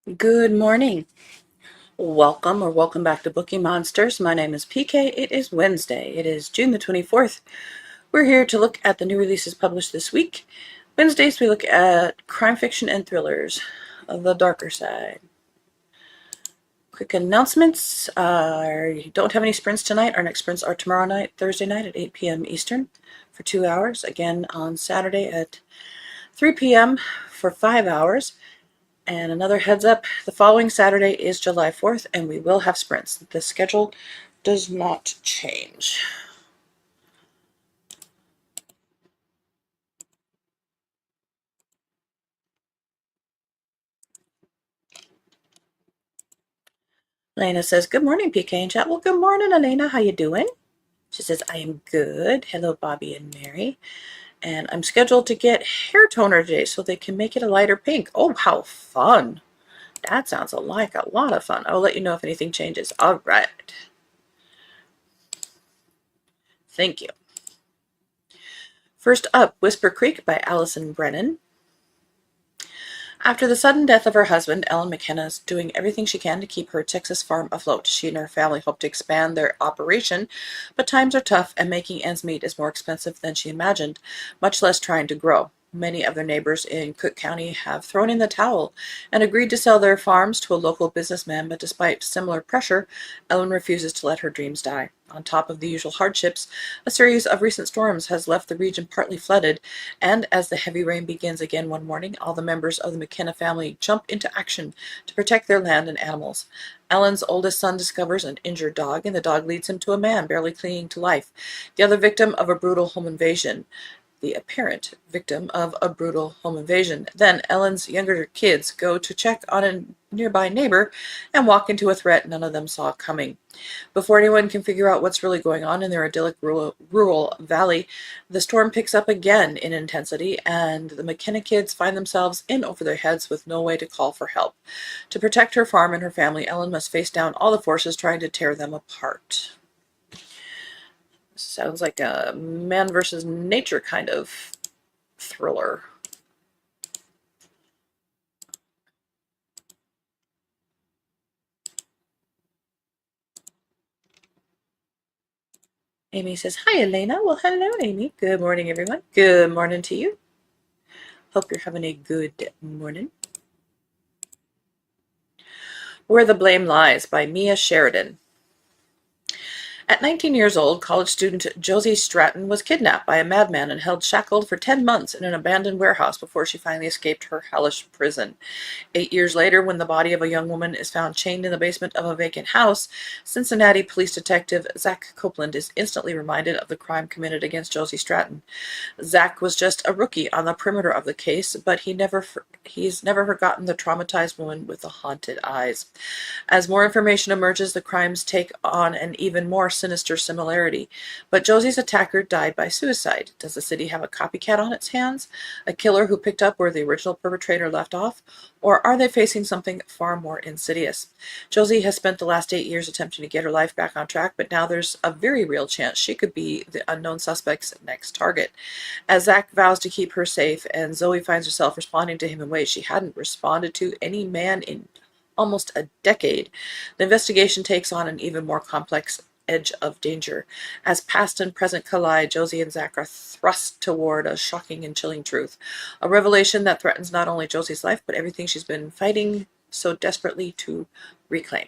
Good morning. Welcome back to Bookeemonsters. My name is PK. It is Wednesday. It is June the 24th. We're here to look at the new releases published this week. Wednesdays we look at crime fiction and thrillers of the darker side. Quick announcements. We don't have any sprints tonight. Our next sprints are tomorrow night, Thursday night at 8 p.m. Eastern for 2 hours. Again on Saturday at 3 p.m. for 5 hours. And another heads up, the following Saturday is July 4th, and we will have sprints. The schedule does not change. Elena says, good morning, PK and chat. Well, good morning, Elena. How you doing? She says, I am good. Hello, Bobby and Mary. And I'm scheduled to get hair toner today so they can make it a lighter pink. Oh, how fun. That sounds like a lot of fun. I'll let you know if anything changes. All right. Thank you. First up, Whisper Creek by Allison Brennan. After the sudden death of her husband, Ellen McKenna is doing everything she can to keep her Texas farm afloat. She and her family hope to expand their operation, but times are tough and making ends meet is more expensive than she imagined, much less trying to grow. Many of their neighbors in Cook County have thrown in the towel and agreed to sell their farms to a local businessman, but despite similar pressure, Ellen refuses to let her dreams die. On top of the usual hardships, a series of recent storms has left the region partly flooded, and as the heavy rain begins again one morning, all the members of the McKenna family jump into action to protect their land and animals. Ellen's oldest son discovers an injured dog, and the dog leads him to a man barely clinging to life, the other victim of a brutal home invasion. The apparent victim of a brutal home invasion. Then Ellen's younger kids go to check on a nearby neighbor and walk into a threat none of them saw coming. Before anyone can figure out what's really going on in their idyllic rural valley, the storm picks up again in intensity, and the McKenna kids find themselves in over their heads with no way to call for help. To protect her farm and her family, Ellen must face down all the forces trying to tear them apart. Sounds like a man versus nature kind of thriller. Amy says, hi, Elena. Well, hello, Amy. Good morning, everyone. Good morning to you. Hope you're having a good morning. Where the Blame Lies by Mia Sheridan. At 19 years old, college student Josie Stratton was kidnapped by a madman and held shackled for 10 months in an abandoned warehouse before she finally escaped her hellish prison. 8 years later, when the body of a young woman is found chained in the basement of a vacant house, Cincinnati police detective Zach Copeland is instantly reminded of the crime committed against Josie Stratton. Zach was just a rookie on the perimeter of the case, but he's never forgotten the traumatized woman with the haunted eyes. As more information emerges, the crimes take on an even more sinister similarity. But Josie's attacker died by suicide. Does the city have a copycat on its hands? A killer who picked up where the original perpetrator left off? Or are they facing something far more insidious? Josie has spent the last 8 years attempting to get her life back on track, but now there's a very real chance she could be the unknown suspect's next target. As Zach vows to keep her safe, and Zoe finds herself responding to him in ways she hadn't responded to any man in almost a decade, the investigation takes on an even more complex edge of danger. As past and present collide, Josie and Zach are thrust toward a shocking and chilling truth, a revelation that threatens not only Josie's life, but everything she's been fighting so desperately to reclaim.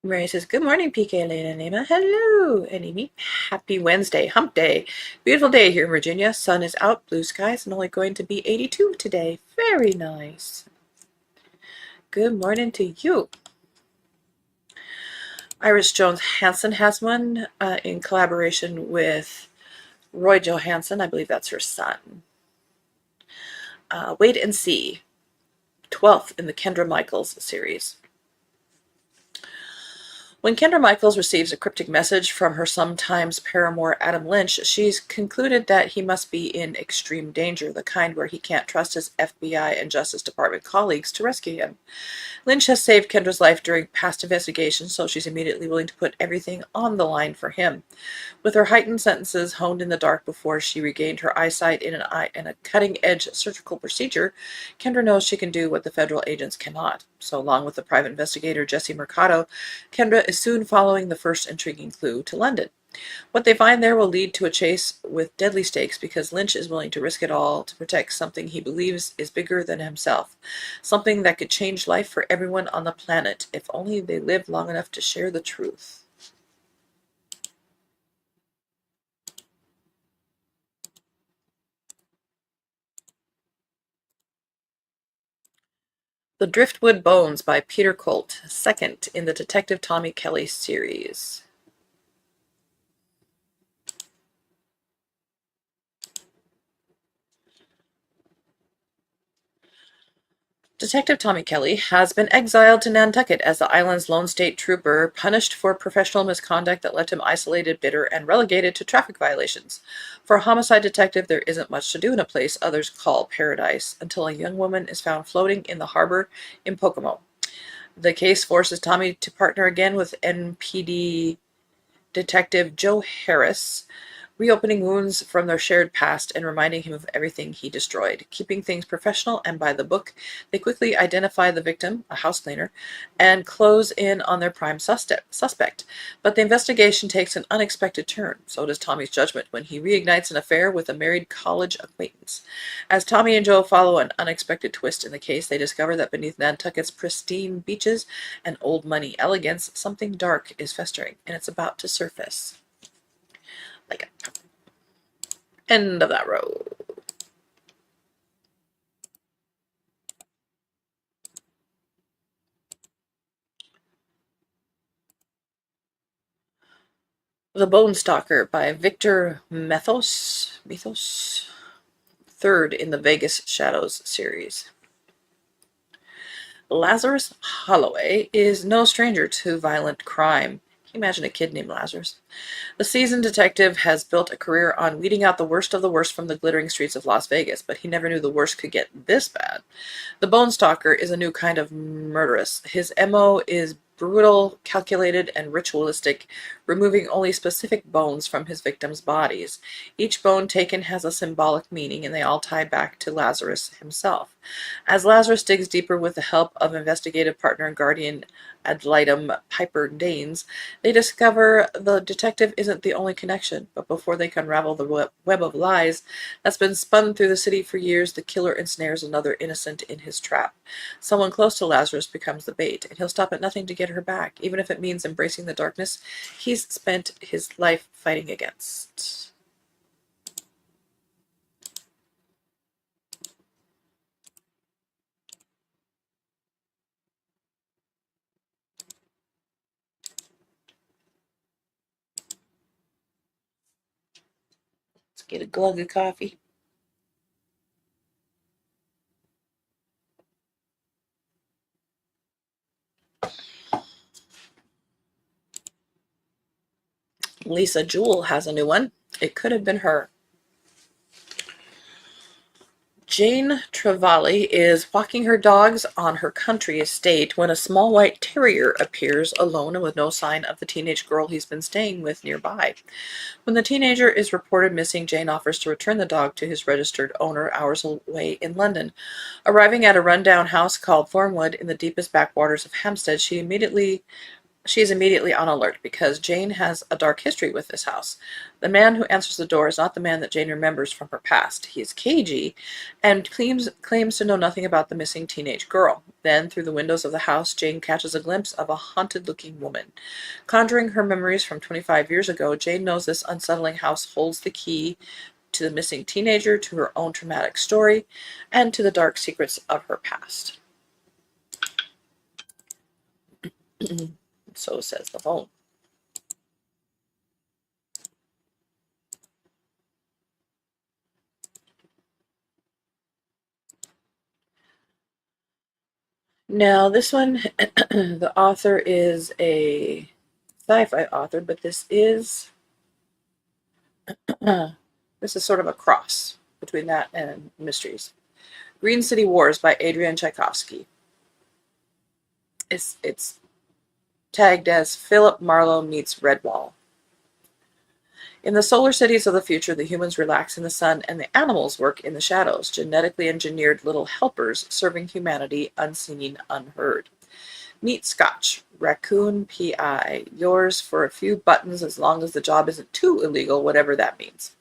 Mary says, good morning, PK, Elena, and Emma. Hello, and Amy. Happy Wednesday, hump day. Beautiful day here in Virginia. Sun is out, blue skies, and only going to be 82 today. Very nice. Good morning to you. Iris Jones Hansen has one in collaboration with Roy Johansson. I believe that's her son. Wait and See, 12th in the Kendra Michaels series. When Kendra Michaels receives a cryptic message from her sometimes paramour Adam Lynch, she's concluded that he must be in extreme danger, the kind where he can't trust his FBI and Justice Department colleagues to rescue him. Lynch has saved Kendra's life during past investigations, so she's immediately willing to put everything on the line for him. With her heightened senses honed in the dark before she regained her eyesight in a cutting-edge surgical procedure, Kendra knows she can do what the federal agents cannot. So, along with the private investigator Jesse Mercado, Kendra is soon following the first intriguing clue to London. What they find there will lead to a chase with deadly stakes because Lynch is willing to risk it all to protect something he believes is bigger than himself, something that could change life for everyone on the planet if only they lived long enough to share the truth. The Driftwood Bones by Peter Colt, second in the Detective Tommy Kelly series. Detective Tommy Kelly has been exiled to Nantucket as the island's lone state trooper, punished for professional misconduct that left him isolated, bitter, and relegated to traffic violations. For a homicide detective, there isn't much to do in a place others call paradise until a young woman is found floating in the harbor in Pocomo. The case forces Tommy to partner again with NPD Detective Joe Harris, reopening wounds from their shared past and reminding him of everything he destroyed. Keeping things professional and by the book, they quickly identify the victim, a house cleaner, and close in on their prime suspect. But the investigation takes an unexpected turn. So does Tommy's judgment when he reignites an affair with a married college acquaintance. As Tommy and Joe follow an unexpected twist in the case, they discover that beneath Nantucket's pristine beaches and old money elegance, something dark is festering, and it's about to surface. Like it. End of that road. The Bone Stalker by Victor Methos, third in the Vegas Shadows series. Lazarus Holloway is no stranger to violent crime. Can you imagine a kid named Lazarus? The seasoned detective has built a career on weeding out the worst of the worst from the glittering streets of Las Vegas, but he never knew the worst could get this bad. The Bone Stalker is a new kind of murderous. His MO is brutal, calculated, and ritualistic, removing only specific bones from his victims' bodies. Each bone taken has a symbolic meaning, and they all tie back to Lazarus himself. As Lazarus digs deeper with the help of investigative partner and guardian ad litem Piper Danes, they discover the detective isn't the only connection, but before they can unravel the web of lies that's been spun through the city for years, the killer ensnares another innocent in his trap. Someone close to Lazarus becomes the bait, and he'll stop at nothing to get her back, even if it means embracing the darkness he's spent his life fighting against. Let's get a glug of coffee. Lisa Jewell has a new one. It could have been her. Jane Trevally is walking her dogs on her country estate when a small white terrier appears alone and with no sign of the teenage girl he's been staying with nearby. When the teenager is reported missing, Jane offers to return the dog to his registered owner hours away in London. Arriving at a rundown house called Thornwood in the deepest backwaters of Hampstead, she is immediately on alert because Jane has a dark history with this house. The man who answers the door is not the man that Jane remembers from her past. He is cagey and claims to know nothing about the missing teenage girl. Then, through the windows of the house, Jane catches a glimpse of a haunted-looking woman. Conjuring her memories from 25 years ago, Jane knows this unsettling house holds the key to the missing teenager, to her own traumatic story, and to the dark secrets of her past. So says the phone. Now, this one, the author is a sci-fi author, but this is this is sort of a cross between that and mysteries. Green City Wars by Adrian Tchaikovsky. It's tagged as Philip Marlowe meets Redwall. In the solar cities of the future, the humans relax in the sun and the animals work in the shadows, genetically engineered little helpers serving humanity unseen, unheard. Meet Scotch, Raccoon PI, yours for a few buttons as long as the job isn't too illegal, whatever that means.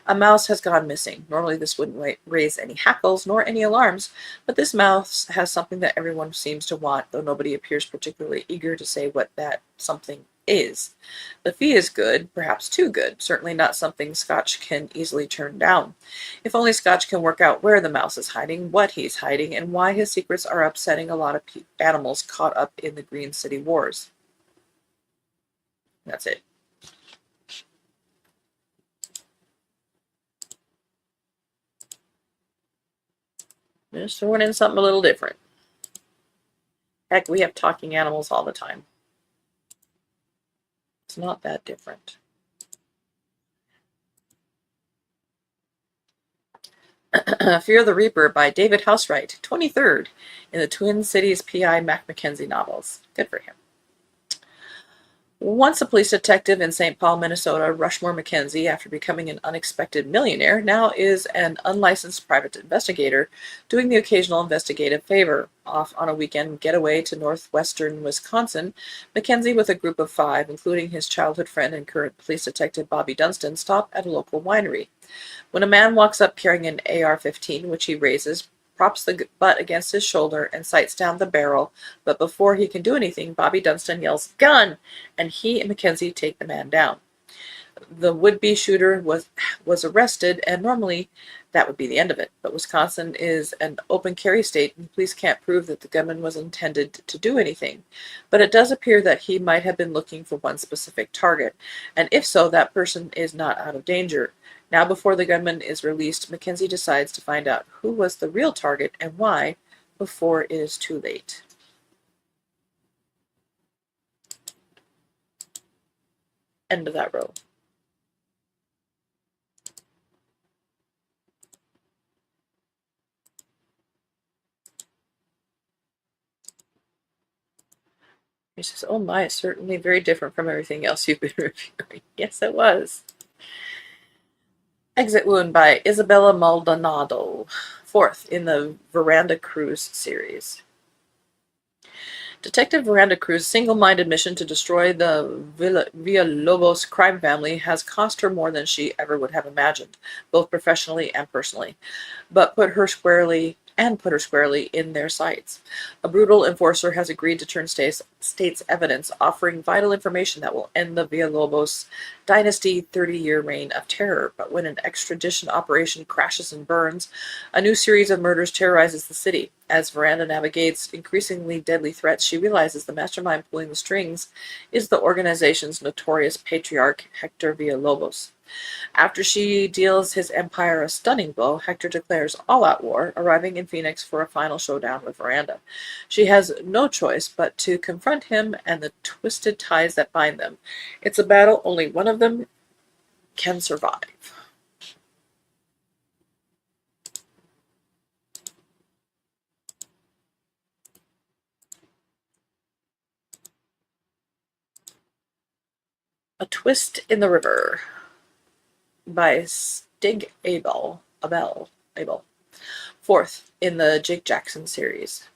A mouse has gone missing. Normally this wouldn't raise any hackles nor any alarms, but this mouse has something that everyone seems to want, though nobody appears particularly eager to say what that something is. The fee is good, perhaps too good, certainly not something Scotch can easily turn down. If only Scotch can work out where the mouse is hiding, what he's hiding, and why his secrets are upsetting a lot of animals caught up in the Green City Wars. That's it. Just throwing in something a little different. Heck, we have talking animals all the time. It's not that different. Fear the Reaper by David Housewright, 23rd in the Twin Cities P.I. Mac Mackenzie novels. Good for him. Once a police detective in St. Paul, Minnesota, Rushmore Mackenzie, after becoming an unexpected millionaire, now is an unlicensed private investigator doing the occasional investigative favor. Off on a weekend getaway to northwestern Wisconsin, Mackenzie, with a group of 5, including his childhood friend and current police detective Bobby Dunstan, stop at a local winery. When a man walks up carrying an AR-15, which he raises, props the butt against his shoulder, and sights down the barrel, but before he can do anything, Bobby Dunstan yells, "Gun!" and he and Mackenzie take the man down. The would-be shooter was arrested, and normally that would be the end of it. But Wisconsin is an open carry state, and police can't prove that the gunman was intended to do anything. But it does appear that he might have been looking for one specific target, and if so, that person is not out of danger. Now, before the gunman is released, Mackenzie decides to find out who was the real target and why before it is too late. End of that row. He says, "Oh my, it's certainly very different from everything else you've been reviewing." Yes, it was. Exit Wound by Isabella Maldonado, 4th in the Veranda Cruz series. Detective Veranda Cruz's single-minded mission to destroy the Villalobos crime family has cost her more than she ever would have imagined, both professionally and personally, but put her squarely in their sights. A brutal enforcer has agreed to turn state's evidence, offering vital information that will end the Villalobos dynasty 30-year reign of terror. But when an extradition operation crashes and burns, a new series of murders terrorizes the city. As Veranda navigates increasingly deadly threats, she realizes the mastermind pulling the strings is the organization's notorious patriarch, Hector Villalobos. After she deals his empire a stunning blow, Hector declares all-out war, arriving in Phoenix for a final showdown with Veranda. She has no choice but to confront him and the twisted ties that bind them. It's a battle only one of them can survive. A Twist in the River by Stig Abel, 4th in the Jake Jackson series.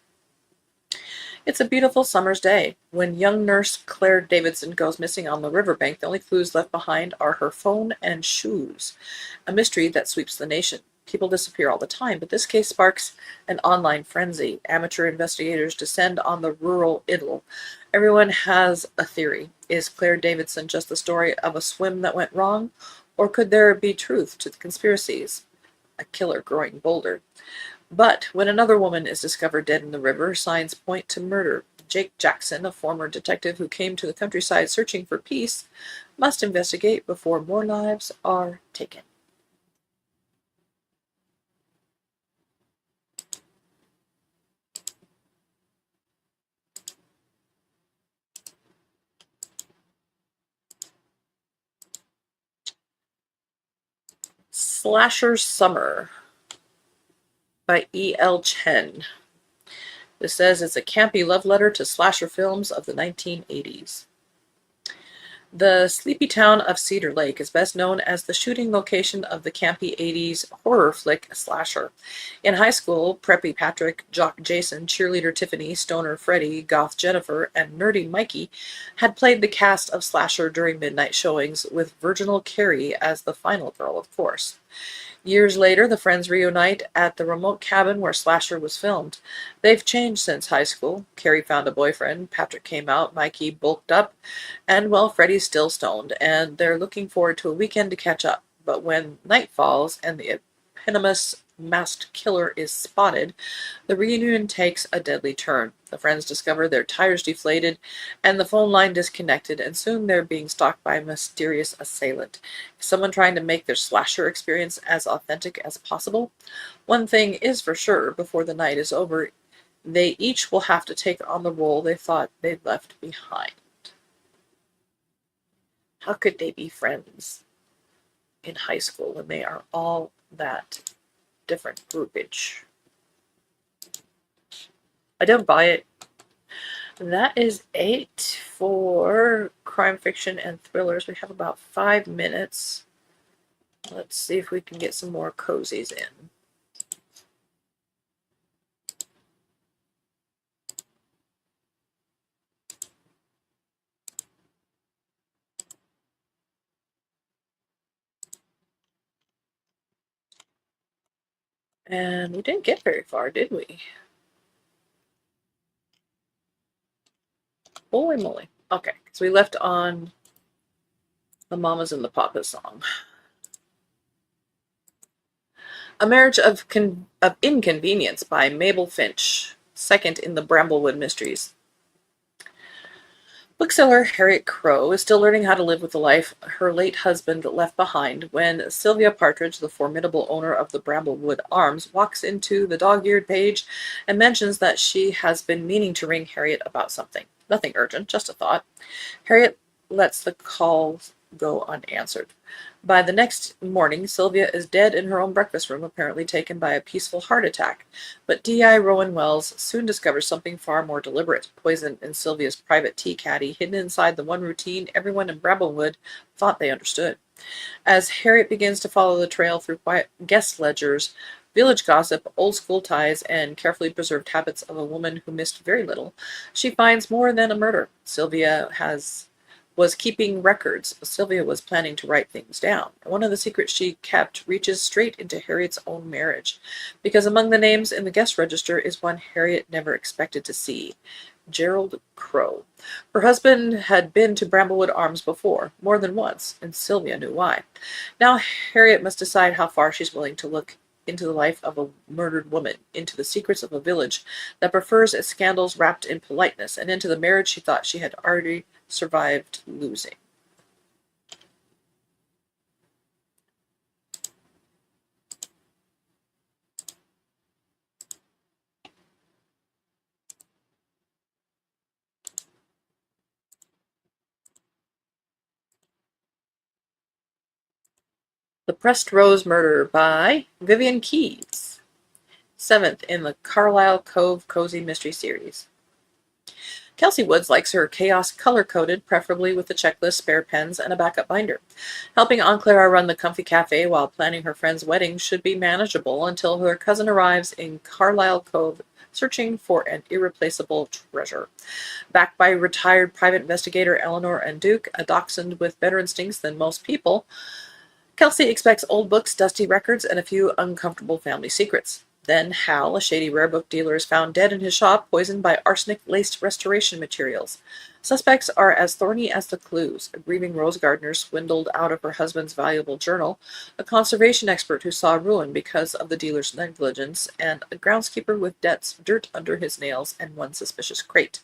It's a beautiful summer's day. When young nurse Claire Davidson goes missing on the riverbank, the only clues left behind are her phone and shoes, a mystery that sweeps the nation. People disappear all the time, but this case sparks an online frenzy. Amateur investigators descend on the rural idyll. Everyone has a theory. Is Claire Davidson just the story of a swim that went wrong? Or could there be truth to the conspiracies? A killer growing bolder. But when another woman is discovered dead in the river, signs point to murder. Jake Jackson, a former detective who came to the countryside searching for peace, must investigate before more lives are taken. Slasher Summer by E.L. Chen. This says it's a campy love letter to slasher films of the 1980s. The sleepy town of Cedar Lake is best known as the shooting location of the campy 80s horror flick Slasher. In high school, preppy Patrick, jock Jason, cheerleader Tiffany, stoner Freddie, goth Jennifer, and nerdy Mikey had played the cast of Slasher during midnight showings, with virginal Carrie as the final girl, of course. Years later, the friends reunite at the remote cabin where Slasher was filmed. They've changed since high school. Carrie found a boyfriend, Patrick came out, Mikey bulked up, and, well, Freddie's still stoned, and they're looking forward to a weekend to catch up. But when night falls and the eponymous masked killer is spotted, the reunion takes a deadly turn. The friends discover their tires deflated and the phone line disconnected, and soon they're being stalked by a mysterious assailant. Is someone trying to make their slasher experience as authentic as possible? One thing is for sure, before the night is over, they each will have to take on the role they thought they'd left behind. How could they be friends in high school when they are all that different groupage? I don't buy it. That is 8 for crime fiction and thrillers. We have about 5 minutes. Let's see if we can get some more cozies in. And we didn't get very far, did we? Holy moly. Okay, so we left on the Mamas and the Papas song. A Marriage of Inconvenience by Mabel Finch, second in the Bramblewood Mysteries. Bookseller Harriet Crow is still learning how to live with the life her late husband left behind when Sylvia Partridge, the formidable owner of the Bramblewood Arms, walks into the dog-eared page and mentions that she has been meaning to ring Harriet about something. Nothing urgent, just a thought. Harriet lets the call go unanswered. By the next morning, Sylvia is dead in her own breakfast room, apparently taken by a peaceful heart attack. But D.I. Rowan Wells soon discovers something far more deliberate, poison in Sylvia's private tea caddy, hidden inside the one routine everyone in Bramblewood thought they understood. As Harriet begins to follow the trail through quiet guest ledgers, village gossip, old-school ties, and carefully preserved habits of a woman who missed very little, she finds more than a murder. Sylvia was keeping records. Sylvia was planning to write things down. One of the secrets she kept reaches straight into Harriet's own marriage, because among the names in the guest register is one Harriet never expected to see: Gerald Crow. Her husband had been to Bramblewood Arms before, more than once, and Sylvia knew why. Now Harriet must decide how far she's willing to look into the life of a murdered woman, into the secrets of a village that prefers its scandals wrapped in politeness, and into the marriage she thought she had already survived losing. The Pressed Rose Murder by Vivian Keyes, 7th in the Carlisle Cove Cozy Mystery Series. Kelsey Woods likes her chaos color-coded, preferably with a checklist, spare pens, and a backup binder. Helping Aunt Clara run the comfy cafe while planning her friend's wedding should be manageable until her cousin arrives in Carlisle Cove searching for an irreplaceable treasure. Backed by retired private investigator Eleanor and Duke, a dachshund with better instincts than most people, Kelsey expects old books, dusty records, and a few uncomfortable family secrets. Then Hal, a shady rare book dealer, is found dead in his shop, poisoned by arsenic-laced restoration materials. Suspects are as thorny as the clues: a grieving rose gardener swindled out of her husband's valuable journal, a conservation expert who saw ruin because of the dealer's negligence, and a groundskeeper with debts, dirt under his nails, and one suspicious crate.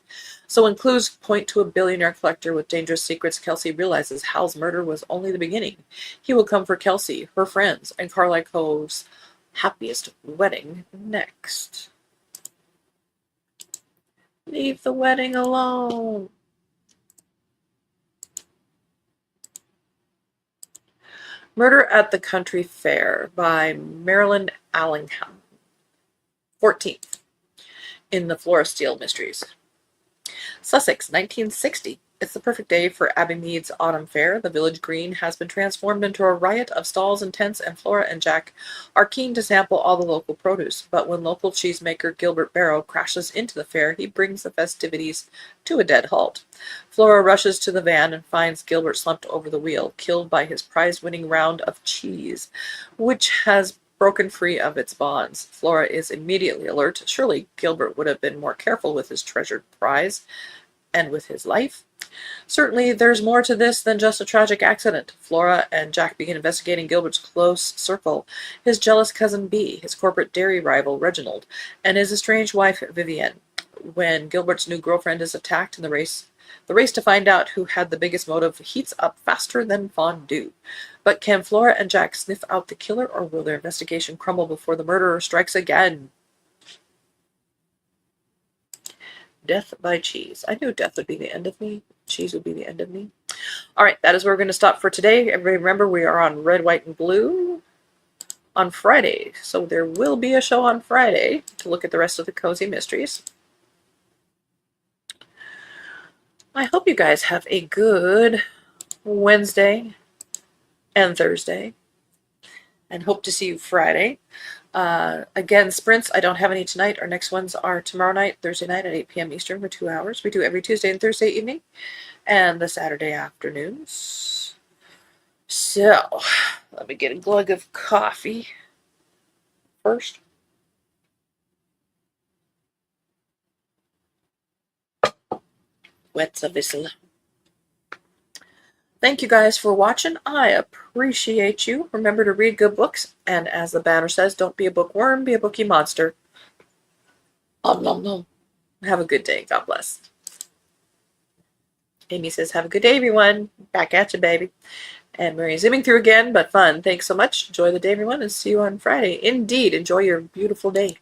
So when clues point to a billionaire collector with dangerous secrets, Kelsey realizes Hal's murder was only the beginning. He will come for Kelsey, her friends, and Carlisle Cove's happiest wedding next. Leave the wedding alone. Murder at the Country Fair by Marilyn Allingham. 14th in the Floristeel Mysteries. Sussex, 1960. It's the perfect day for Abbey Mead's Autumn Fair. The village green has been transformed into a riot of stalls and tents, and Flora and Jack are keen to sample all the local produce. But when local cheesemaker Gilbert Barrow crashes into the fair, he brings the festivities to a dead halt. Flora rushes to the van and finds Gilbert slumped over the wheel, killed by his prize-winning round of cheese, which has broken free of its bonds. Flora is immediately alert. Surely Gilbert would have been more careful with his treasured prize and with his life. Certainly, there's more to this than just a tragic accident. Flora and Jack begin investigating Gilbert's close circle, his jealous cousin Bee, his corporate dairy rival Reginald, and his estranged wife Vivienne. When Gilbert's new girlfriend is attacked in the race to find out who had the biggest motive heats up faster than fondue. But can Flora and Jack sniff out the killer, or will their investigation crumble before the murderer strikes again? Death by cheese. I knew death would be the end of me. Cheese would be the end of me. All right, that is where we're going to stop for today. Everybody remember, we are on Red, White, and Blue on Friday. So there will be a show on Friday to look at the rest of the Cozy Mysteries. I hope you guys have a good Wednesday and Thursday, and hope to see you Friday. Again, sprints, I don't have any tonight. Our next ones are tomorrow night, Thursday night at 8 p.m. Eastern for 2 hours. We do every Tuesday and Thursday evening, and the Saturday afternoons. So, let me get a glug of coffee first. Wet's a whistle. Thank you guys for watching. I appreciate you. Remember to read good books, and as the banner says, don't be a bookworm, be a bookie monster. Nom nom nom. Have a good day. God bless. Amy says, have a good day, everyone. Back at you, baby. And Marie zooming through again, but fun. Thanks so much. Enjoy the day, everyone, and see you on Friday. Indeed, enjoy your beautiful day.